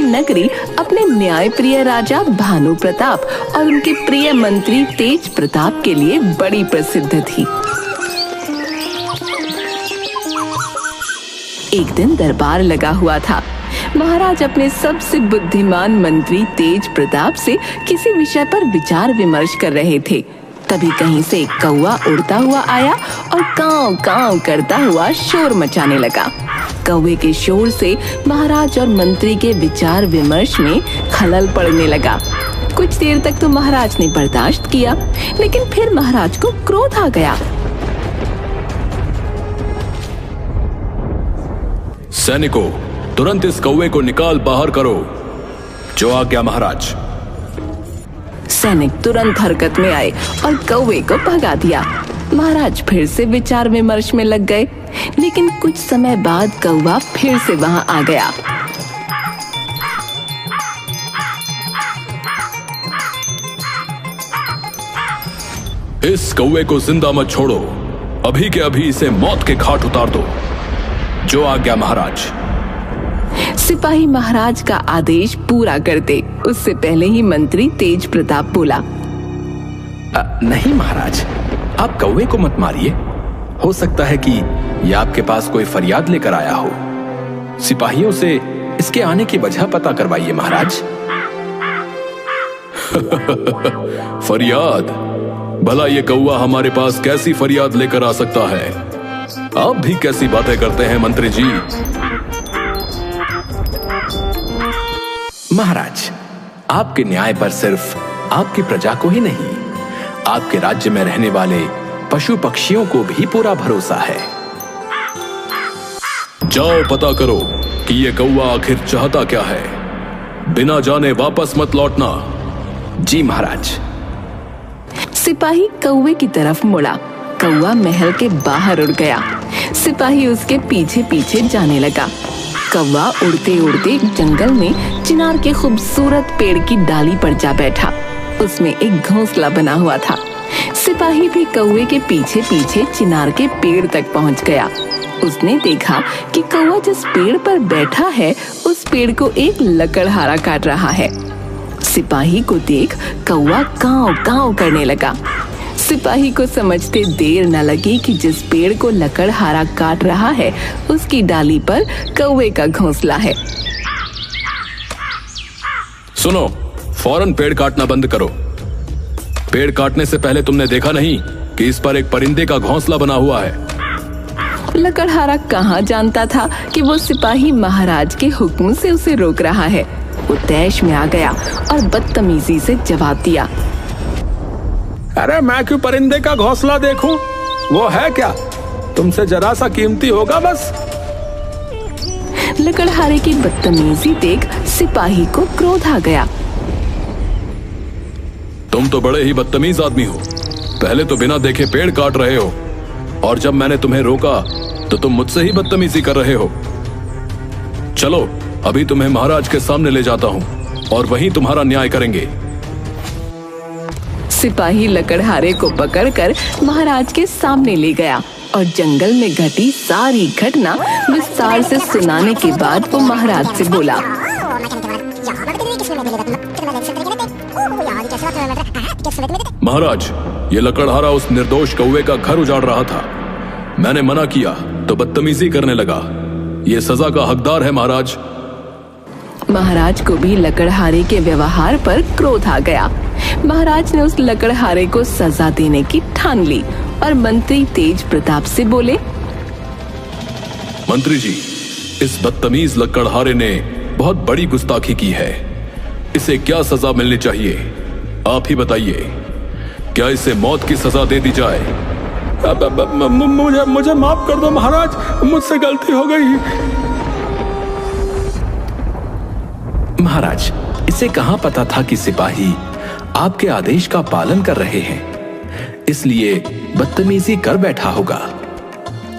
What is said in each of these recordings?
नगरी अपने न्यायप्रिय राजा भानु प्रताप और उनके प्रिय मंत्री तेज प्रताप के लिए बड़ी प्रसिद्ध थी। एक दिन दरबार लगा हुआ था। महाराज अपने सबसे बुद्धिमान मंत्री तेज प्रताप से किसी विषय पर विचार विमर्श कर रहे थे। तभी कहीं से एक कौवा उड़ता हुआ आया और कांव कांव करता हुआ शोर मचाने लगा। कौवे के शोर से महाराज और मंत्री के विचार विमर्श में खलल पड़ने लगा। कुछ देर तक तो महाराज ने बर्दाश्त किया, लेकिन फिर महाराज को क्रोध आ गया। सैनिकों, तुरंत इस कौवे को निकाल बाहर करो। जो आज्ञा महाराज। सैनिक तुरंत हरकत में आए और कौवे को भगा दिया। महाराज फिर से विचार विमर्श में लग गए, लेकिन कुछ समय बाद कौवा फिर से वहां आ गया। इस कौवे को जिंदा मत छोड़ो, अभी के अभी इसे मौत के घाट उतार दो। जो आज्ञा महाराज। सिपाही महाराज का आदेश पूरा करते उससे पहले ही मंत्री तेज प्रताप बोला, नहीं महाराज, आप कौवे को मत मारिए। हो सकता है कि ये आपके पास कोई फरियाद लेकर आया हो। सिपाहियों से इसके आने की वजह पता करवाइए महाराज। फरियाद? भला ये कौवा हमारे पास कैसी फरियाद लेकर आ सकता है? आप भी कैसी बातें करते हैं मंत्री जी? महाराज, आपके न्याय पर सिर्फ आपकी प्रजा को ही नहीं, आपके राज्य में रहने वाले पशु पक्षियों को भी पूरा भरोसा है। जाओ पता करो कि ये कौवा आखिर चाहता क्या है। बिना जाने वापस मत लौटना। जी महाराज। सिपाही कौवे की तरफ मुड़ा। कौवा महल के बाहर उड़ गया। सिपाही उसके पीछे पीछे जाने लगा। कौवा उड़ते उड़ते जंगल में चिनार के खूबसूरत पेड़ की डाली पर जा बैठा। उसमें एक घोंसला बना हुआ था। सिपाही भी कौवे के पीछे पीछे चिनार के पेड़ तक पहुंच गया। उसने देखा कि कौवा जिस पेड़ पर बैठा है उस पेड़ को एक लकड़हारा काट रहा है। सिपाही को देख कौवा कांव कांव करने लगा। सिपाही को समझते देर न लगी कि जिस पेड़ को लकड़हारा काट रहा है उसकी डाली पर कौवे का घोंसला है। सुनो, फौरन पेड़ काटना बंद करो। पेड़ काटने से पहले तुमने देखा नहीं कि इस पर एक परिंदे का घोंसला बना हुआ है? लकड़हारा कहाँ जानता था कि वो सिपाही महाराज के हुक्म से उसे रोक रहा है। वो तैश में आ गया और बदतमीजी से जवाब दिया, अरे मैं क्यों परिंदे का घोंसला देखूं? वो है क्या? तुमसे जरा सा कीमती होगा बस। लकड़हारे की बदतमीजी देख सिपाही को क्रोध आ गया। तुम तो बड़े ही बदतमीज आदमी हो। पहले तो बिना देखे पेड़ काट रहे हो और जब मैंने तुम्हें रोका तो तुम मुझसे ही बदतमीजी कर रहे हो। चलो, अभी तुम्हें महाराज के सामने ले जाता हूँ और वहीं तुम्हारा न्याय करेंगे। सिपाही लकड़हारे को पकड़कर महाराज के सामने ले गया और जंगल में घटी सारी घटना विस्तार से सुनाने के बाद वो महाराज से बोला, महाराज, ये लकड़हारा उस निर्दोष कौवे का घर उजाड़ रहा था। मैंने मना किया तो बदतमीजी करने लगा। ये सजा का हकदार है महाराज। महाराज को भी लकड़हारे के व्यवहार पर क्रोध आ गया। महाराज ने उस लकड़हारे को सजा देने की ठान ली और मंत्री तेज प्रताप से बोले, मंत्री जी, इस बदतमीज लकड़हारे ने बहुत बड़ी गुस्ताखी की है। इसे क्या सजा मिलनी चाहिए? आप ही बताइए। क्या इसे मौत की सजा दे दी जाए? मुझे माफ कर दो महाराज, मुझसे गलती हो गई। महाराज, इसे कहां पता था कि सिपाही आपके आदेश का पालन कर रहे हैं, इसलिए बदतमीजी कर बैठा होगा।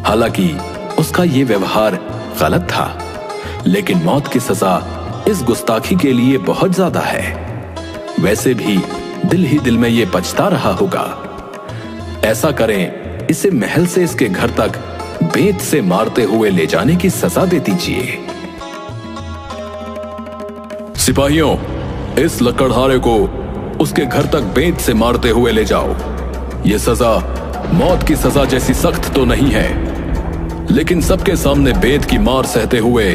हालांकि उसका ये व्यवहार गलत था, लेकिन मौत की सजा इस गुस्ताखी के लिए बहुत ज्यादा है। वैसे भी दिल ही दिल में ये पछता रहा होगा। ऐसा करें, इसे महल से इसके घर तक बेत से मारते हुए ले जाने की सजा दे दीजिए। सिपाहियों, इस लकड़हारे को उसके घर तक बेंत से मारते हुए ले जाओ। यह सजा मौत की सजा जैसी सख्त तो नहीं है, लेकिन सबके सामने बेंत की मार सहते हुए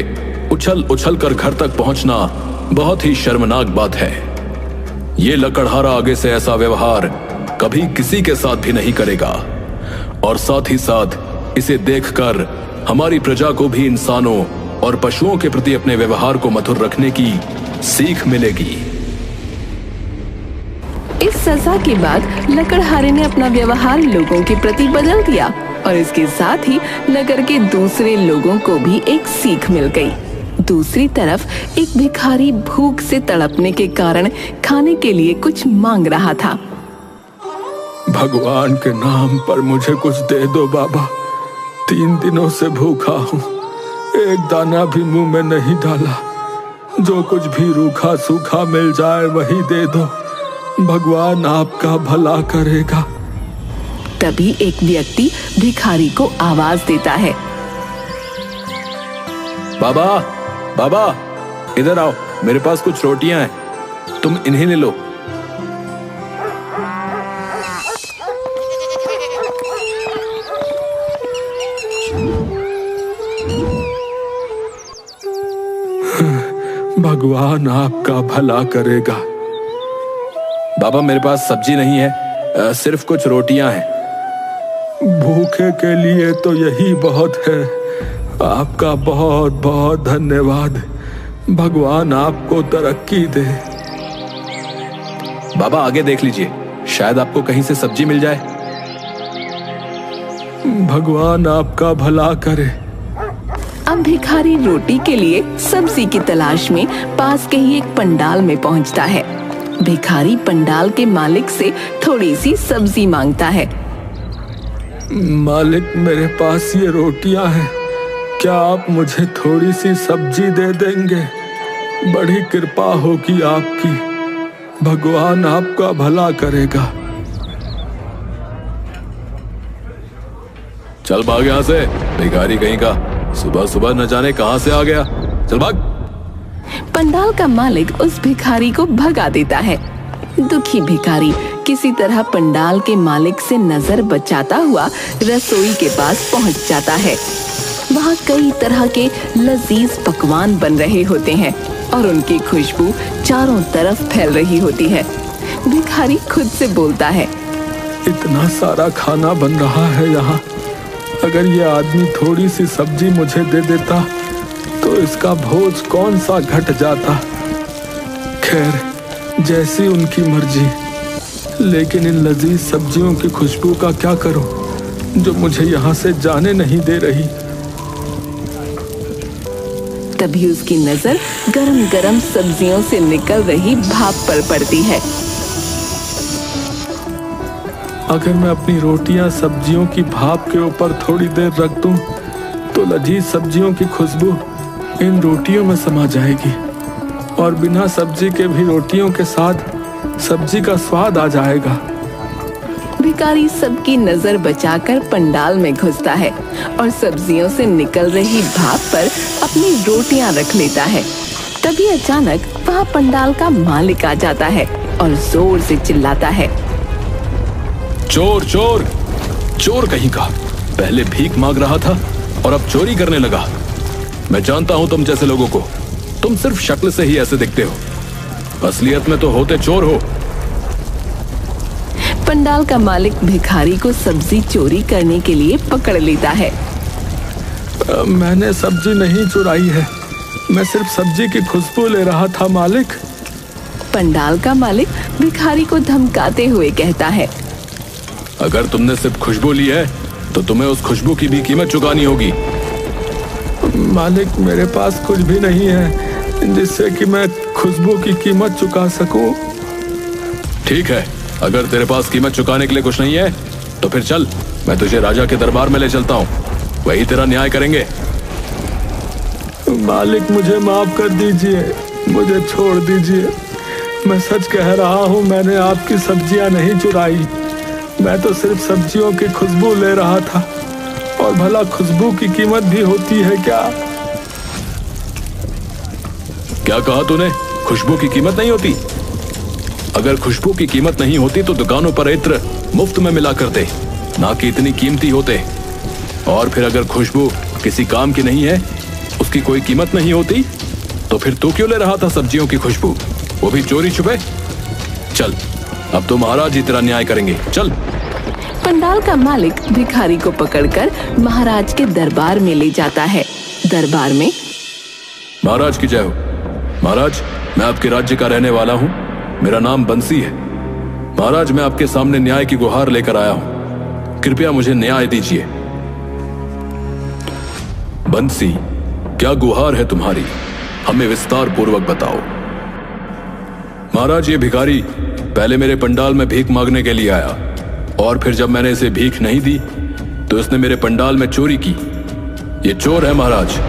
उछल उछल कर घर तक पहुंचना बहुत ही शर्मनाक बात है। ये लकड़हारा आगे से ऐसा व्यवहार कभी किसी के साथ भी नहीं करेगा, और साथ ही साथ इसे देखकर हमारी प्रजा को भी इंसानों और पशुओं के प्रति अपने व्यवहार को मधुर रखने की सीख मिलेगी। इस सजा के बाद लकड़हारे ने अपना व्यवहार लोगों के प्रति बदल दिया और इसके साथ ही नगर के दूसरे लोगों को भी एक सीख मिल गई। दूसरी तरफ एक भिखारी भूख से तड़पने के कारण खाने के लिए कुछ मांग रहा था। भगवान के नाम पर मुझे कुछ दे दो बाबा, 3 दिनों से भूखा हूँ, एक दाना भी मुंह में नहीं डाला। जो कुछ भी रूखा सूखा मिल जाए वही दे दो, भगवान आपका भला करेगा। तभी एक व्यक्ति भिखारी को आवाज देता है, बाबा बाबा, इधर आओ, मेरे पास कुछ रोटियां हैं, तुम इन्हें ले लो। भगवान आपका भला करेगा। बाबा, मेरे पास सब्जी नहीं है, सिर्फ कुछ रोटियां हैं। भूखे के लिए तो यही बहुत है। आपका बहुत बहुत धन्यवाद, भगवान आपको तरक्की दे। बाबा आगे देख लीजिए, शायद आपको कहीं से सब्जी मिल जाए। भगवान आपका भला करे। अब भिखारी रोटी के लिए सब्जी की तलाश में पास के ही एक पंडाल में पहुंचता है। भिखारी पंडाल के मालिक से थोड़ी सी सब्जी मांगता है। मालिक, मेरे पास ये रोटियां हैं, क्या आप मुझे थोड़ी सी सब्जी दे देंगे? बड़ी कृपा होगी आपकी, भगवान आपका भला करेगा। चल भाग यहाँ से, भिखारी कहीं का, सुबह सुबह न जाने कहां से आ गया, चल भाग। पंडाल का मालिक उस भिखारी को भगा देता है। दुखी भिखारी किसी तरह पंडाल के मालिक से नजर बचाता हुआ रसोई के पास पहुंच जाता है। वहाँ कई तरह के लजीज पकवान बन रहे होते हैं और उनकी खुशबू चारों तरफ फैल रही होती है। भिखारी खुद से बोलता है, इतना सारा खाना बन रहा है यहाँ, अगर ये आदमी थोड़ी सी सब्जी मुझे दे देता तो इसका बोझ कौन सा घट जाता। खैर, जैसी उनकी मर्जी, लेकिन इन लजीज सब्जियों की खुशबू का क्या करूं जो मुझे यहाँ से जाने नहीं दे रही। तभी उसकी नजर गरम गरम सब्जियों से निकल रही भाप पर पड़ती है। अगर मैं अपनी रोटियां सब्जियों की भाप के ऊपर थोड़ी देर रख दूं तो लजीज सब्जियों की खुशबू इन रोटियों में समा जाएगी और बिना सब्जी के भी रोटियों के साथ सब्जी का स्वाद आ जाएगा। भिखारी सबकी नजर बचाकर पंडाल में घुसता है और सब्जियों से निकल रही भाप पर अपनी रोटियां रख लेता है। तभी अचानक वहाँ पंडाल का मालिक आ जाता है और जोर से चिल्लाता है, चोर चोर चोर कहीं का, पहले भीख मांग रहा था और अब चोरी करने लगा। मैं जानता हूं तुम जैसे लोगों को, तुम सिर्फ शक्ल से ही ऐसे दिखते हो, असलियत में तो होते चोर हो। पंडाल का मालिक भिखारी को सब्जी चोरी करने के लिए पकड़ लेता है। मैंने सब्जी नहीं चुराई है, मैं सिर्फ सब्जी की खुशबू ले रहा था मालिक। पंडाल का मालिक भिखारी को धमकाते हुए कहता है, अगर तुमने सिर्फ खुशबू ली है तो तुम्हें उस खुशबू की भी कीमत चुकानी होगी। मालिक, मेरे पास कुछ भी नहीं है जिससे कि मैं खुशबू की कीमत चुका सकूं। ठीक है, अगर तेरे पास कीमत चुकाने के लिए कुछ नहीं है तो फिर चल, मैं तुझे राजा के दरबार में ले चलता हूँ, वही तेरा न्याय करेंगे। मालिक, मुझे माफ कर दीजिए, मुझे छोड़ दीजिए। मैं सच कह रहा हूँ, मैंने आपकी सब्जियां नहीं चुराई, मैं तो सिर्फ सब्जियों की खुशबू ले रहा था। और भला खुशबू की कीमत भी होती है क्या? क्या कहा तूने? खुशबू की कीमत नहीं होती? अगर खुशबू की कीमत नहीं होती तो दुकानों पर इत्र मुफ्त में मिला करते, ना कि इतनी कीमती होते। और फिर अगर खुशबू किसी काम की नहीं है, उसकी कोई कीमत नहीं होती, तो फिर तू क्यों ले रहा था सब्जियों की खुशबू, वो भी चोरी छुपे? चल, अब तो महाराज ही तेरा न्याय करेंगे, चल। पंडाल का मालिक भिखारी को पकड़कर महाराज के दरबार में ले जाता है। दरबार में महाराज की जय हो। महाराज, मैं आपके राज्य का रहने वाला हूँ, मेरा नाम बंसी है। महाराज, मैं आपके सामने न्याय की गुहार लेकर आया हूँ, कृपया मुझे न्याय दीजिए। बंसी, क्या गुहार है तुम्हारी? हमें विस्तार पूर्वक बताओ। महाराज, ये भिखारी पहले मेरे पंडाल में भीख मांगने के लिए आया, और फिर जब मैंने इसे भीख नहीं दी तो इसने मेरे पंडाल में चोरी की। ये चोर है महाराज,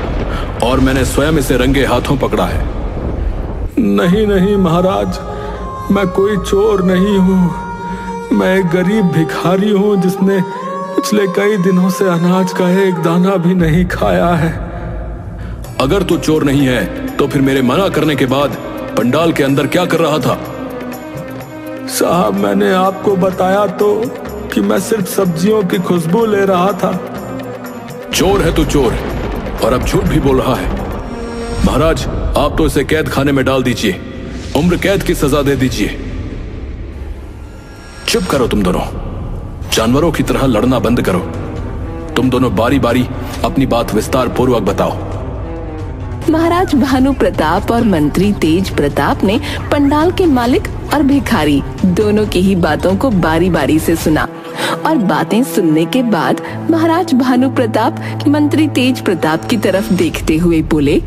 और मैंने स्वयं इसे रंगे हाथों पकड़ा है। नहीं नहीं महाराज, मैं कोई चोर नहीं हूँ। मैं एक गरीब भिखारी हूँ जिसने पिछले कई दिनों से अनाज का एक दाना भी नहीं खाया है। अगर तू चोर नहीं है तो फिर मेरे मना करने के बाद पंडाल के अंदर क्या कर रहा था? साहब, मैंने आपको बताया तो कि मैं सिर्फ सब्जियों की खुशबू ले रहा था। चोर है तू, चोर, और अब झूठ भी बोल रहा है। महाराज, आप तो इसे कैद खाने में डाल दीजिए, उम्र कैद की सजा दे दीजिए। चुप करो तुम दोनों, जानवरों की तरह लड़ना बंद करो। तुम दोनों बारी बारी अपनी बात विस्तार पूर्वक बताओ। महाराज भानु प्रताप और मंत्री तेज प्रताप ने पंडाल के मालिक और भिखारी दोनों की ही बातों को बारी बारी से सुना, और बातें सुनने के बाद महाराज भानु प्रताप मंत्री तेज प्रताप की तरफ देखते हुए बोले,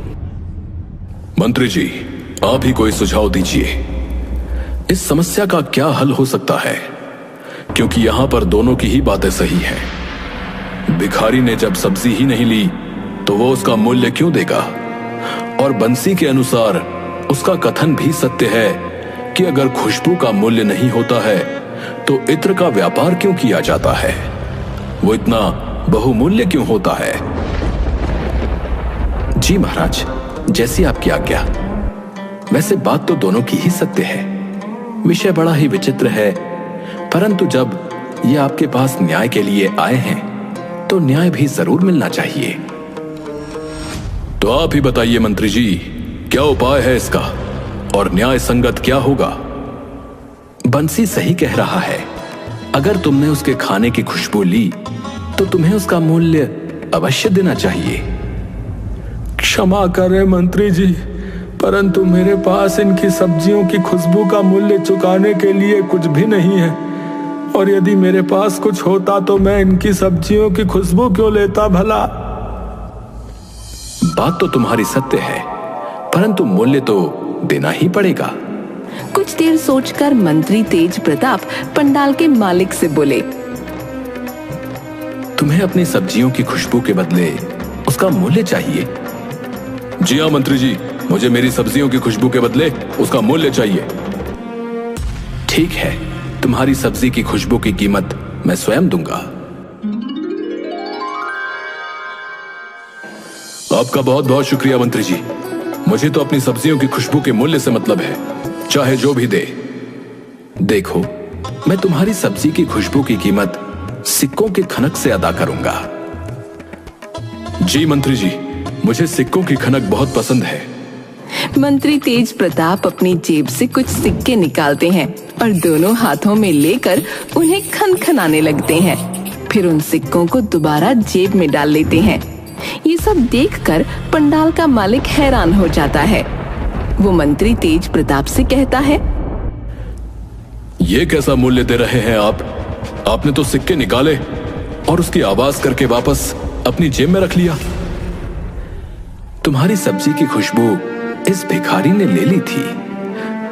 मंत्री जी, आप ही कोई सुझाव दीजिए। इस समस्या का क्या हल हो सकता है? क्योंकि यहां पर दोनों की ही बातें सही हैं। भिखारी ने जब सब्जी ही नहीं ली तो वो उसका मूल्य क्यों देगा? और बंसी के अनुसार उसका कथन भी सत्य है कि अगर खुशबू का मूल्य नहीं होता है तो इत्र का व्यापार क्यों किया जाता है? वो इतना बहुमूल्य क्यों होता है? जी महाराज, जैसी आपकी आज्ञा। वैसे बात तो दोनों की ही सत्य है, विषय बड़ा ही विचित्र है, परंतु जब ये आपके पास न्याय के लिए आए हैं तो न्याय भी जरूर मिलना चाहिए। तो आप ही बताइए मंत्री जी, क्या उपाय है इसका, और न्याय संगत क्या होगा? बंसी सही कह रहा है। अगर तुमने उसके खाने की खुशबू ली तो तुम्हें उसका मूल्य अवश्य देना चाहिए। क्षमा करें मंत्री जी, परंतु मेरे पास इनकी सब्जियों की खुशबू का मूल्य चुकाने के लिए कुछ भी नहीं है, और यदि मेरे पास कुछ होता तो मैं इनकी सब्जियों की खुशबू क्यों लेता भला? बात तो तुम्हारी सत्य है, परंतु मूल्य तो देना ही पड़ेगा। कुछ देर सोचकर मंत्री तेज प्रताप पंडाल के मालिक से बोले, तुम्हें अपनी सब्जियों की खुशबू के बदले उसका मूल्य चाहिए? जी हाँ मंत्री जी, मुझे मेरी सब्जियों की खुशबू के बदले उसका मूल्य चाहिए। ठीक है, तुम्हारी सब्जी की खुशबू की कीमत मैं स्वयं दूंगा। आपका बहुत बहुत शुक्रिया मंत्री जी। मुझे तो अपनी सब्जियों की खुशबू के मूल्य से मतलब है, चाहे जो भी दे। देखो, मैं तुम्हारी सब्जी की खुशबू की कीमत सिक्कों के खनक से अदा करूंगा। जी मंत्री जी, मुझे सिक्कों की खनक बहुत पसंद है। मंत्री तेज प्रताप अपनी जेब से कुछ सिक्के निकालते हैं और दोनों हाथों में लेकर उन्हें खनखनाने लगते हैं। फिर उन सिक्कों को दोबारा जेब में डाल लेते हैं। ये सब देखकर पंडाल का मालिक हैरान हो जाता है। वो मंत्री तेज प्रताप से कहता है, ये कैसा मूल्य दे रहे हैं आप? आपने तो सिक्के निकाले और उसकी आवाज करके वापस अपनी जेब में रख लिया। तुम्हारी सब्जी की खुशबू इस भिखारी ने ले ली थी,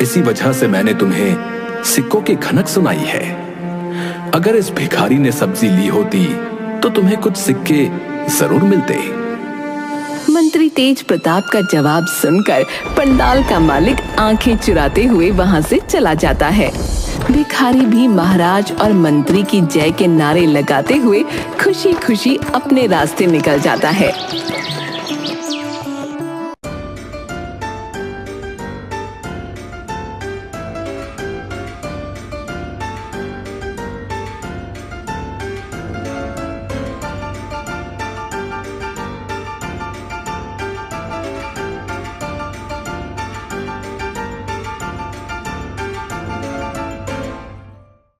इसी वजह से मैंने तुम्हें सिक्कों की खनक सुनाई है। अगर इस भिखारी ने सब्जी ली होती तो तुम्हें कुछ सिक्के जरूर मिलते। मंत्री तेज प्रताप का जवाब सुनकर पंडाल का मालिक आंखें चुराते हुए वहां से चला जाता है। भिखारी भी महाराज और मंत्री की जय के नारे लगाते हुए खुशी खुशी अपने रास्ते निकल जाता है।